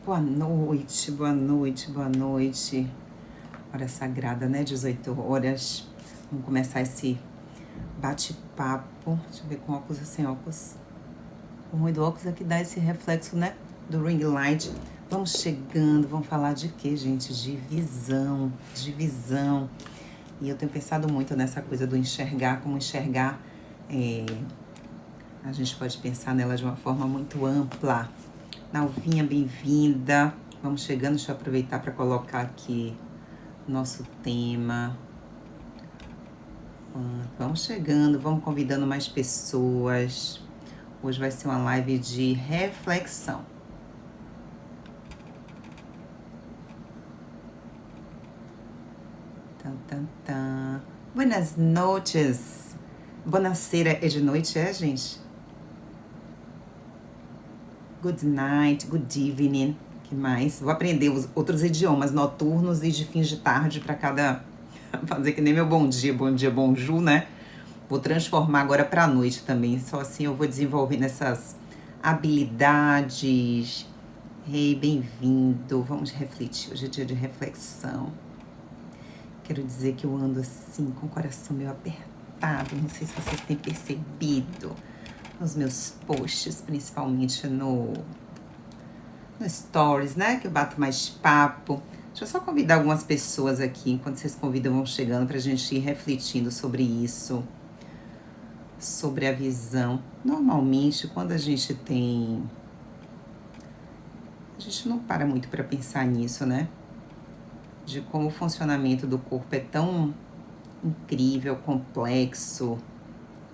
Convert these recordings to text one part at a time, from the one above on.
Boa noite, boa noite, boa noite. Hora sagrada, né? 18 horas. Vamos começar esse bate-papo. Deixa eu ver com óculos ou sem óculos. O ruim do óculos é que dá esse reflexo, né? Do ring light. Vamos chegando, vamos falar de quê, gente? De visão, de visão. E eu tenho pensado muito nessa coisa do enxergar, como enxergar. A gente pode pensar nela de uma forma muito ampla. Nalvinha, bem-vinda. Vamos chegando, deixa eu aproveitar para colocar aqui nosso tema. Vamos chegando, vamos convidando mais pessoas. Hoje vai ser uma live de reflexão. Buenas noches. Buonasera é de noite, gente? Good night, good evening. Que mais? Vou aprender os outros idiomas noturnos e de fins de tarde para cada... Fazer que nem meu bom dia, bonjour, né? Vou transformar agora para a noite também. Só assim eu vou desenvolvendo essas habilidades. Hey, bem-vindo. Vamos refletir. Hoje é dia de reflexão. Quero dizer que eu ando assim, com o coração meio apertado. Não sei se vocês têm percebido nos meus posts, principalmente no Stories, né? Que eu bato mais papo. Deixa eu só convidar algumas pessoas aqui, enquanto vocês convidam, vão chegando, pra gente ir refletindo sobre isso. Sobre a visão. Normalmente, quando a gente tem... A gente não para muito pra pensar nisso, né? De como o funcionamento do corpo é tão incrível, complexo,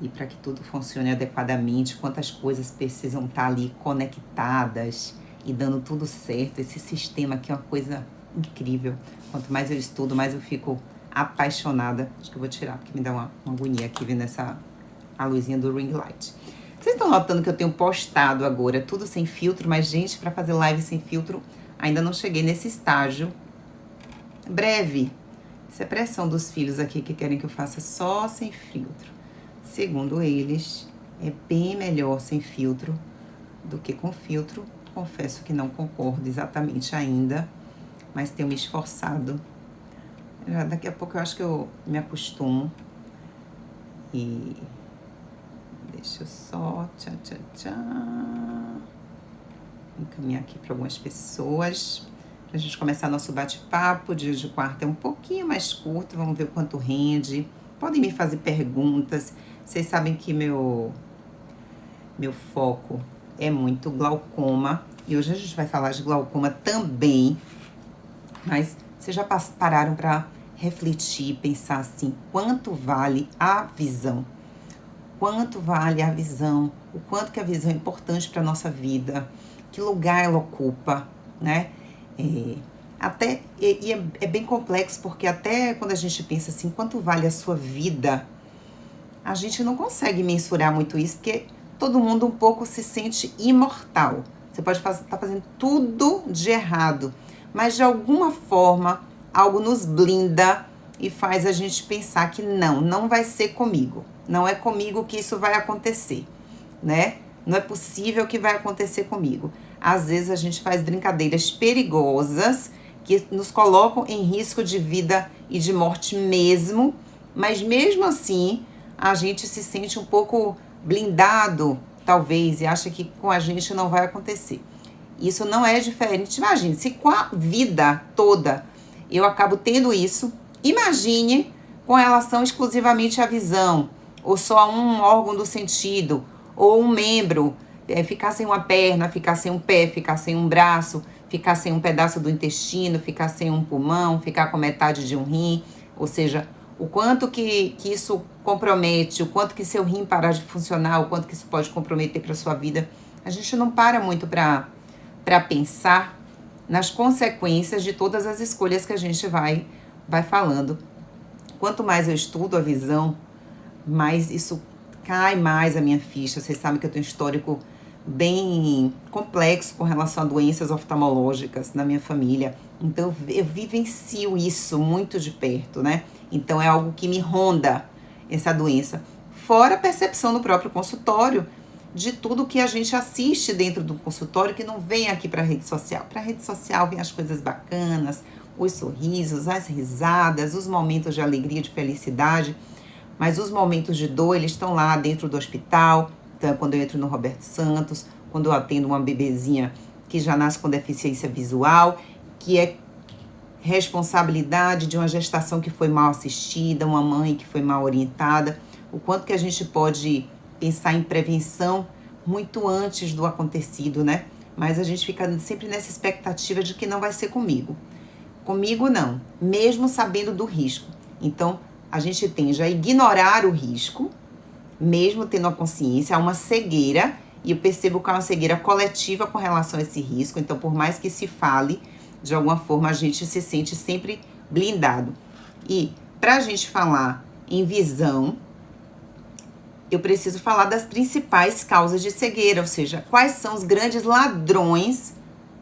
e para que tudo funcione adequadamente, quantas coisas precisam estar ali conectadas e dando tudo certo. Esse sistema aqui é uma coisa incrível. Quanto mais eu estudo, mais eu fico apaixonada. Acho que eu vou tirar, porque me dá uma agonia aqui vendo a luzinha do ring light. Vocês estão notando que eu tenho postado agora tudo sem filtro, mas, gente, para fazer live sem filtro, ainda não cheguei nesse estágio. Breve. Isso é pressão dos filhos aqui que querem que eu faça só sem filtro. Segundo eles, é bem melhor sem filtro do que com filtro. Confesso que não concordo exatamente ainda, mas tenho me esforçado. Já daqui a pouco eu acho que eu me acostumo. E deixa eu só... encaminhar aqui para algumas pessoas. Pra gente começar nosso bate-papo. Dia de quarta é um pouquinho mais curto, vamos ver o quanto rende. Podem me fazer perguntas. Vocês sabem que meu foco é muito glaucoma. E hoje a gente vai falar de glaucoma também. Mas vocês já pararam para refletir, pensar assim, quanto vale a visão? Quanto vale a visão? O quanto que a visão é importante para a nossa vida? Que lugar ela ocupa, né? É bem complexo, porque até quando a gente pensa assim, quanto vale a sua vida, a gente não consegue mensurar muito isso, porque todo mundo um pouco se sente imortal. Você pode estar fazendo tudo de errado, mas de alguma forma algo nos blinda e faz a gente pensar que não vai ser comigo. Não é comigo que isso vai acontecer, né? Não é possível que vai acontecer comigo. Às vezes a gente faz brincadeiras perigosas que nos colocam em risco de vida e de morte mesmo, mas mesmo assim a gente se sente um pouco blindado, talvez, e acha que com a gente não vai acontecer. Isso não é diferente. Imagine, se com a vida toda eu acabo tendo isso, imagine com relação exclusivamente à visão, ou só a um órgão do sentido, ou um membro, ficar sem uma perna, ficar sem um pé, ficar sem um braço, ficar sem um pedaço do intestino, ficar sem um pulmão, ficar com metade de um rim, ou seja, o quanto que isso compromete, o quanto que seu rim parar de funcionar, o quanto que isso pode comprometer para sua vida. A gente não para muito para pensar nas consequências de todas as escolhas que a gente vai falando. Quanto mais eu estudo a visão, mais isso cai mais a minha ficha. Vocês sabem que eu tenho um histórico bem complexo com relação a doenças oftalmológicas na minha família. Então eu vivencio isso muito de perto, né? Então é algo que me ronda, essa doença. Fora a percepção no próprio consultório de tudo que a gente assiste dentro do consultório que não vem aqui para a rede social. Para a rede social vem as coisas bacanas, os sorrisos, as risadas, os momentos de alegria, de felicidade, mas os momentos de dor, eles estão lá dentro do hospital. Então, quando eu entro no Roberto Santos, quando eu atendo uma bebezinha que já nasce com deficiência visual, que é responsabilidade de uma gestação que foi mal assistida, uma mãe que foi mal orientada, o quanto que a gente pode pensar em prevenção muito antes do acontecido, né? Mas a gente fica sempre nessa expectativa de que não vai ser comigo. Comigo não, mesmo sabendo do risco. Então, a gente tende a ignorar o risco, mesmo tendo a consciência, há uma cegueira, e eu percebo que há uma cegueira coletiva com relação a esse risco. Então, por mais que se fale, de alguma forma a gente se sente sempre blindado. E para a gente falar em visão, eu preciso falar das principais causas de cegueira, ou seja, quais são os grandes ladrões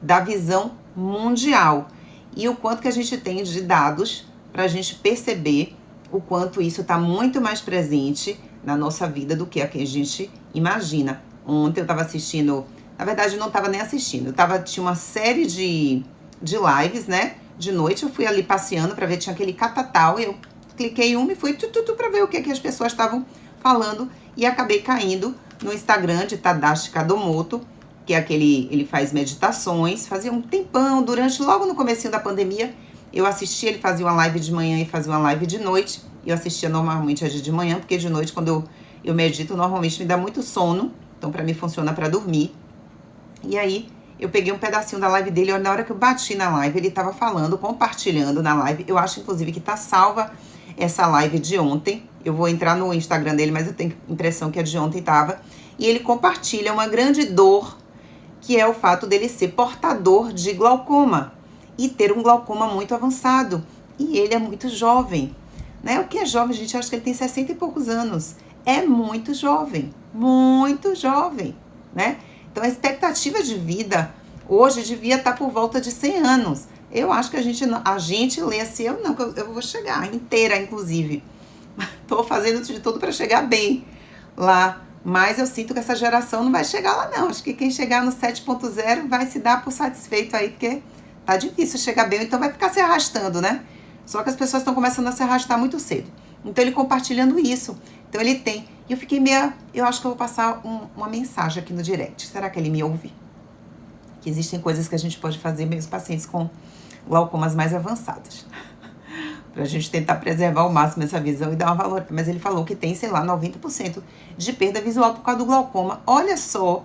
da visão mundial e o quanto que a gente tem de dados para a gente perceber o quanto isso está muito mais presente na nossa vida do que a que a gente imagina. Ontem eu estava assistindo, na verdade eu não estava nem assistindo, tinha uma série de lives, né? De noite eu fui ali passeando para ver, tinha aquele catatal, eu cliquei e fui para ver o que as pessoas estavam falando e acabei caindo no Instagram de Tadashi Kadomoto, que é ele faz meditações, fazia um tempão, logo no comecinho da pandemia, eu assistia, ele fazia uma live de manhã e fazia uma live de noite, e eu assistia normalmente a de manhã, porque de noite, quando eu medito, normalmente me dá muito sono, então pra mim funciona pra dormir. E aí, eu peguei um pedacinho da live dele, na hora que eu bati na live, ele tava falando, compartilhando na live, eu acho inclusive que tá salva essa live de ontem, eu vou entrar no Instagram dele, mas eu tenho a impressão que a de ontem tava, e ele compartilha uma grande dor, que é o fato dele ser portador de glaucoma, e ter um glaucoma muito avançado, e ele é muito jovem, né? O que é jovem, gente, acho que ele tem 60 e poucos anos, é muito jovem, né? Então a expectativa de vida hoje devia estar por volta de 100 anos, eu acho que a gente lê assim, eu vou chegar inteira, inclusive, tô fazendo de tudo para chegar bem lá, mas eu sinto que essa geração não vai chegar lá não, acho que quem chegar no 7.0 vai se dar por satisfeito aí, porque tá difícil chegar bem, então vai ficar se arrastando, né? Só que as pessoas estão começando a se arrastar muito cedo. Então ele compartilhando isso, então ele tem, e eu fiquei eu acho que eu vou passar uma mensagem aqui no direct, será que ele me ouve? Que existem coisas que a gente pode fazer mesmo pacientes com glaucomas mais avançados. Pra gente tentar preservar ao máximo essa visão e dar um valor. Mas ele falou que tem, sei lá, 90% de perda visual por causa do glaucoma. Olha só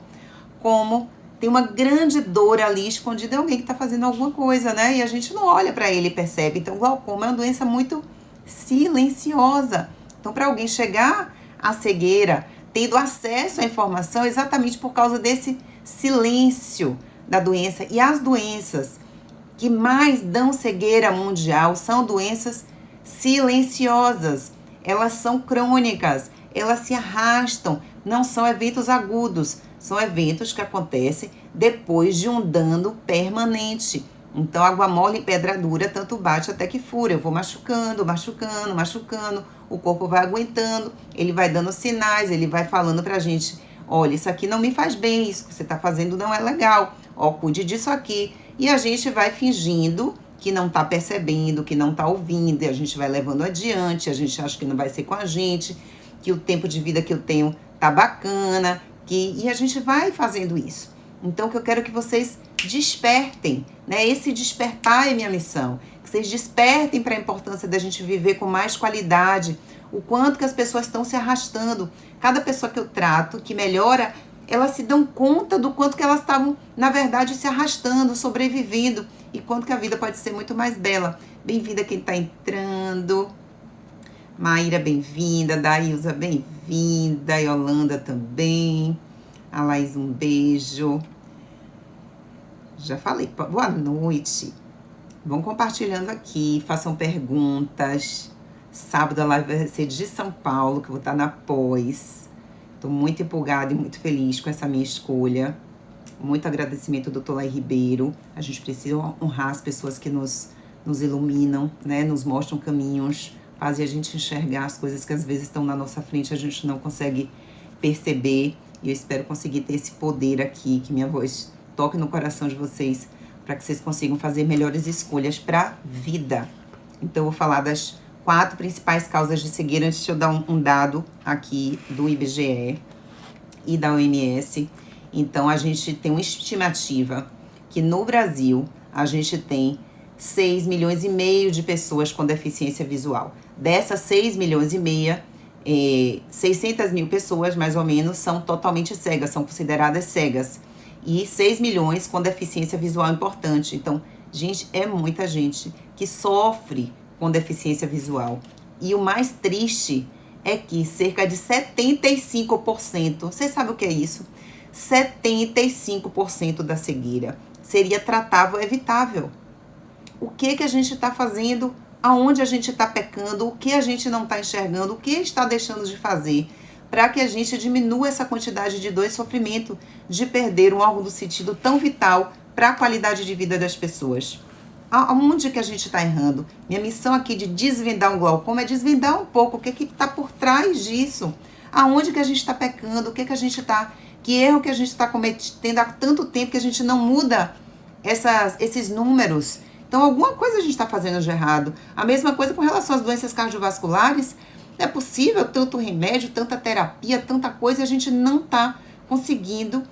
como tem uma grande dor ali escondida em alguém que tá fazendo alguma coisa, né? E a gente não olha pra ele e percebe. Então, o glaucoma é uma doença muito silenciosa. Então, para alguém chegar à cegueira, tendo acesso à informação, é exatamente por causa desse silêncio da doença. E as doenças que mais dão cegueira mundial são doenças silenciosas. Elas são crônicas, elas se arrastam, não são eventos agudos, são eventos que acontecem depois de um dano permanente. Então, água mole e pedra dura, tanto bate até que fura. Eu vou machucando, o corpo vai aguentando, ele vai dando sinais, ele vai falando pra gente, olha, isso aqui não me faz bem, isso que você tá fazendo não é legal, ó, cuide disso aqui. E a gente vai fingindo que não tá percebendo, que não tá ouvindo, e a gente vai levando adiante, a gente acha que não vai ser com a gente, que o tempo de vida que eu tenho tá bacana, e a gente vai fazendo isso. Então, o que eu quero que vocês despertem, né? Esse despertar é minha missão. Que vocês despertem para a importância da gente viver com mais qualidade, o quanto que as pessoas estão se arrastando. Cada pessoa que eu trato, que melhora, elas se dão conta do quanto que elas estavam, na verdade, se arrastando, sobrevivendo, e quanto que a vida pode ser muito mais bela. Bem-vinda quem está entrando. Maíra, bem-vinda. Daílza, bem-vinda. Yolanda também. A Laís, um beijo. Já falei, boa noite. Vão compartilhando aqui, façam perguntas. Sábado a live vai ser de São Paulo, que eu vou estar na pós. Estou muito empolgada e muito feliz com essa minha escolha. Muito agradecimento ao Dr. Lai Ribeiro. A gente precisa honrar as pessoas que nos iluminam, né? Nos mostram caminhos, fazem a gente enxergar as coisas que às vezes estão na nossa frente, a gente não consegue perceber. E eu espero conseguir ter esse poder aqui, que minha voz toque no coração de vocês, para que vocês consigam fazer melhores escolhas para a vida. Então, eu vou falar das 4 principais causas de cegueira, antes de eu dar um dado aqui do IBGE e da OMS. Então, a gente tem uma estimativa que no Brasil, a gente tem 6 milhões e meio de pessoas com deficiência visual. Dessas 6 milhões e meia, 600 mil pessoas, mais ou menos, são totalmente cegas, são consideradas cegas. E 6 milhões com deficiência visual importante. Então, gente, é muita gente que sofre com deficiência visual. E o mais triste é que cerca de 75%, vocês sabem o que é isso? 75% da cegueira seria tratável, evitável. O que a gente está fazendo? Aonde a gente está pecando? O que a gente não está enxergando? O que está deixando de fazer para que a gente diminua essa quantidade de dor e sofrimento de perder um órgão do sentido tão vital para a qualidade de vida das pessoas? Aonde que a gente está errando? Minha missão aqui de desvendar um glaucoma é desvendar um pouco o que está por trás disso. Aonde que a gente está pecando? Que erro que a gente está cometendo há tanto tempo que a gente não muda esses números? Então, alguma coisa a gente está fazendo de errado. A mesma coisa com relação às doenças cardiovasculares. Não é possível tanto remédio, tanta terapia, tanta coisa, e a gente não está conseguindo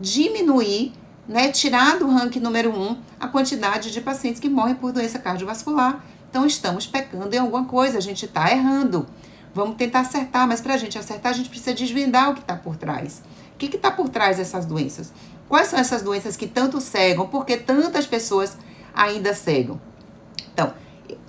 diminuir, né, tirar do ranking número 1 a quantidade de pacientes que morrem por doença cardiovascular. Então, estamos pecando em alguma coisa, a gente está errando. Vamos tentar acertar, mas para a gente acertar, a gente precisa desvendar o que está por trás. O que está por trás dessas doenças? Quais são essas doenças que tanto cegam? Por que tantas pessoas ainda cegam? Então,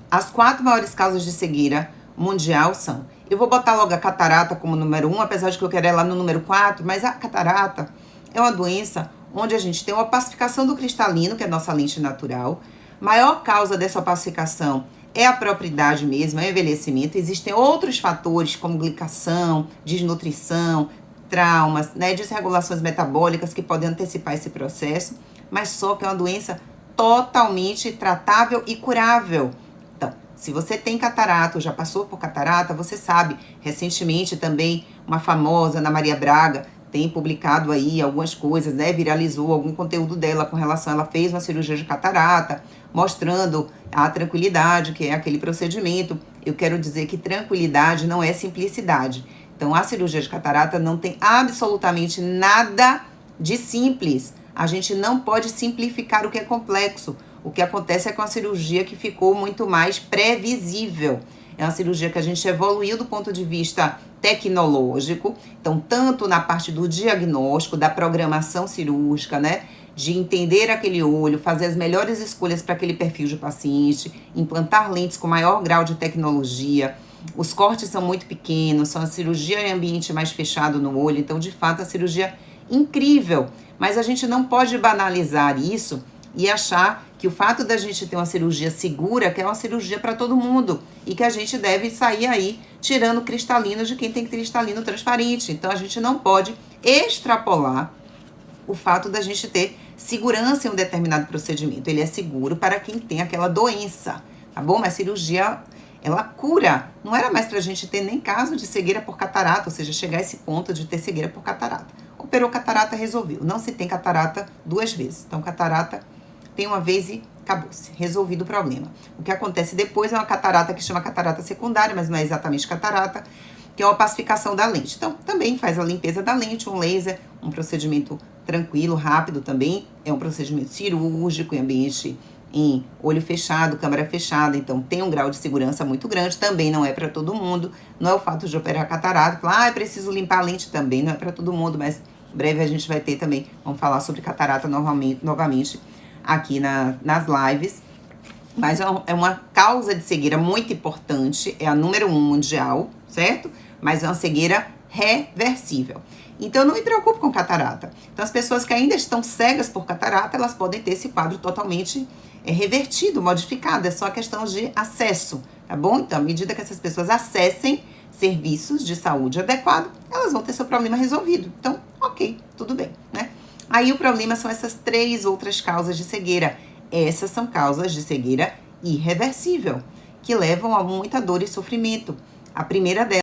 as 4 maiores causas de cegueira mundial são... Eu vou botar logo a catarata como número 1, apesar de que eu quero ela no número 4, mas a catarata é uma doença onde a gente tem uma opacificação do cristalino, que é a nossa lente natural. Maior causa dessa opacificação é a própria idade mesmo, é o envelhecimento. Existem outros fatores, como glicação, desnutrição, traumas, né, desregulações metabólicas que podem antecipar esse processo, mas só que é uma doença totalmente tratável e curável. Então, se você tem catarata ou já passou por catarata, você sabe, recentemente também uma famosa, Ana Maria Braga, tem publicado aí algumas coisas, né, viralizou algum conteúdo dela com relação, ela fez uma cirurgia de catarata, mostrando a tranquilidade, que é aquele procedimento. Eu quero dizer que tranquilidade não é simplicidade. Então, a cirurgia de catarata não tem absolutamente nada de simples. A gente não pode simplificar o que é complexo. O que acontece é com a cirurgia que ficou muito mais previsível. É uma cirurgia que a gente evoluiu do ponto de vista tecnológico. Então, tanto na parte do diagnóstico, da programação cirúrgica, né? De entender aquele olho, fazer as melhores escolhas para aquele perfil de paciente, implantar lentes com maior grau de tecnologia. Os cortes são muito pequenos, são a cirurgia em ambiente mais fechado no olho. Então, de fato, a cirurgia incrível. Mas a gente não pode banalizar isso e achar que o fato da gente ter uma cirurgia segura, que é uma cirurgia para todo mundo, e que a gente deve sair aí tirando cristalino de quem tem cristalino transparente. Então, a gente não pode extrapolar o fato da gente ter segurança em um determinado procedimento. Ele é seguro para quem tem aquela doença, tá bom? Mas a cirurgia, ela cura. Não era mais pra gente ter nem caso de cegueira por catarata, ou seja, chegar a esse ponto de ter cegueira por catarata. Operou catarata, resolveu. Não se tem catarata 2 vezes. Então, catarata tem uma vez e acabou-se. Resolvido o problema. O que acontece depois é uma catarata que chama catarata secundária, mas não é exatamente catarata, que é uma opacificação da lente. Então, também faz a limpeza da lente, um laser, um procedimento tranquilo, rápido também. É um procedimento cirúrgico em ambiente em olho fechado, câmera fechada, então tem um grau de segurança muito grande, também não é para todo mundo. Não é o fato de operar catarata, falar, é preciso limpar a lente, também não é para todo mundo, mas em breve a gente vai ter também, vamos falar sobre catarata novamente aqui nas lives. Mas é uma causa de cegueira muito importante, é a número 1 mundial, certo? Mas é uma cegueira reversível. Então, eu não me preocupo com catarata. Então, as pessoas que ainda estão cegas por catarata, elas podem ter esse quadro totalmente revertido, modificado. É só questão de acesso, tá bom? Então, à medida que essas pessoas acessem serviços de saúde adequado, elas vão ter seu problema resolvido. Então, ok, tudo bem, né? Aí, o problema são essas 3 outras causas de cegueira. Essas são causas de cegueira irreversível, que levam a muita dor e sofrimento. A primeira delas